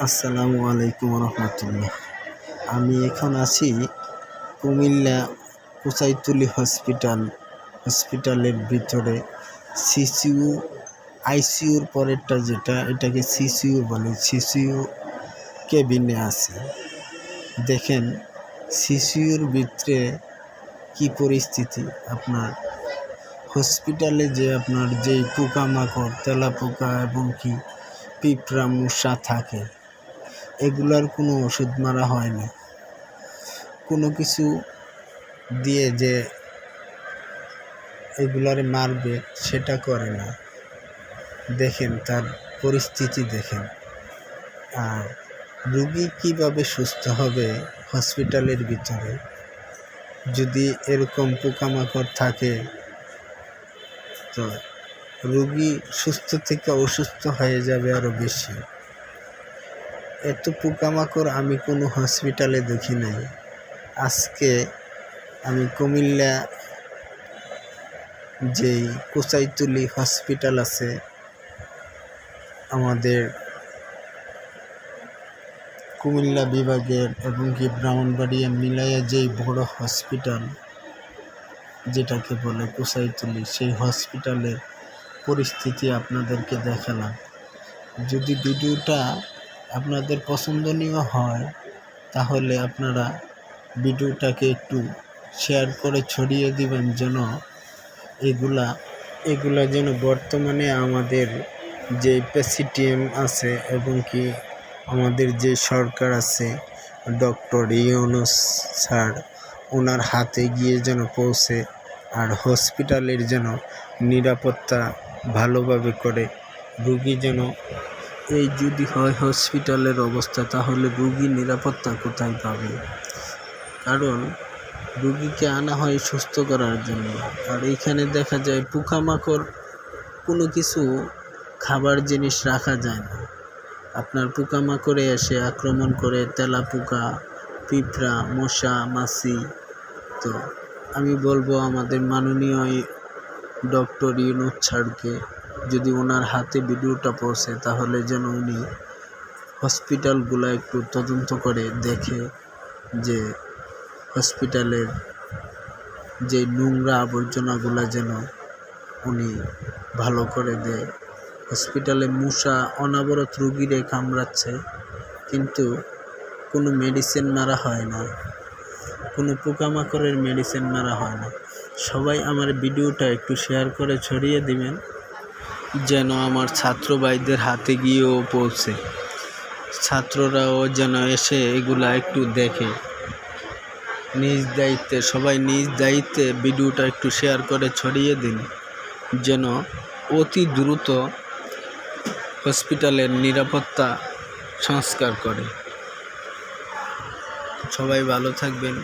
আসসালামু আলাইকুম রহমতুল্লাহ। আমি এখন আছি কুমিল্লা কুচাইতুলি হসপিটালের ভিতরে। সিসিইউ আইসিইউর পরেরটা যেটা, এটাকে সিসিইউ বলে, সিসিইউ কেবিনে আছে। দেখেন সিসিইউর ভিতরে কি পরিস্থিতি। আপনার হসপিটালে যে আপনার যেই পোকামাকড়, তেলাপোকা এবং কি পিঁপড়া, মশা থাকে, এগুলার কোনো ওষুধ মারা হয় না। কোনো কিছু দিয়ে যে এগুলারে মারবে সেটা করে না। দেখেন তার পরিস্থিতি দেখেন। আর রুগী কিভাবে সুস্থ হবে হসপিটালের ভিতরে যদি এরকম পোকামাকড় থাকে? তো রুগী সুস্থ থেকে অসুস্থ হয়ে যাবে আরও বেশি। এত পোকামাকড় আমি কোনো হসপিটালে দেখি নাই। আজকে আমি কুমিল্লা যেই কুচাইতুলি হসপিটাল আছে, আমাদের কুমিল্লা বিভাগের এবং কি ব্রাহ্মণবাড়িয়া মিলাইয়া যেই বড় হসপিটাল যেটাকে বলে কুচাইতুলি, সেই হসপিটালের পরিস্থিতি আপনাদেরকে দেখালাম। যদি ভিডিওটা আপনাদের পছন্দনীয় হয় তাহলে আপনারা ভিডিওটাকে একটু শেয়ার করে ছড়িয়ে দিবেন, যেন এগুলা যেন বর্তমানে আমাদের যে প্রেসিডিয়াম আছে এবং কি আমাদের যে সরকার আছে, ডক্টর ইউনূস স্যার, ওনার হাতে গিয়ে যেন পৌঁছে। আর হসপিটালের যেন নিরাপত্তা ভালোভাবে করে। রুগী যেন, এই যদি হয় হসপিটালের অবস্থা, তাহলে রুগী নিরাপত্তা কোথায় পাবে? কারণ রুগীকে আনা হয় সুস্থ করার জন্য। আর এইখানে দেখা যায় পোকামাকড়, কোনো কিছু খাবার জিনিস রাখা যায় না। আপনার পোকামাকড়ে এসে আক্রমণ করে, তেলাপোকা, পিঁপড়া, মশা, মাছি। তো আমি বলবো আমাদের মাননীয় ডক্টর ইউনূস স্যারকে, যদি ওনার হাতে ভিডিওটা পৌঁছে তাহলে যেন উনি হসপিটালগুলো একটু তদন্ত করে দেখে যে হসপিটালের যে নোংরা আবর্জনাগুলো যেন উনি ভালো করে দেয়। হসপিটালে মশা অনবরত রুগীরে কামড়াচ্ছে, কিন্তু কোনো মেডিসিন মারা হয় না, কোনো পোকামাকড়ের মেডিসিন মারা হয় না। সবাই আমার ভিডিওটা একটু শেয়ার করে ছড়িয়ে দিবেন, যেন আমার ছাত্র ভাইদের হাতে গিয়েও পৌঁছে। ছাত্ররাও যেন এসে এগুলা একটু দেখে। নিজ দায়িত্বে, সবাই নিজ দায়িত্বে ভিডিওটা একটু শেয়ার করে ছড়িয়ে দিন, যেন অতি দ্রুত হসপিটালের নিরাপত্তা সংস্কার করে। সবাই ভালো থাকবেন।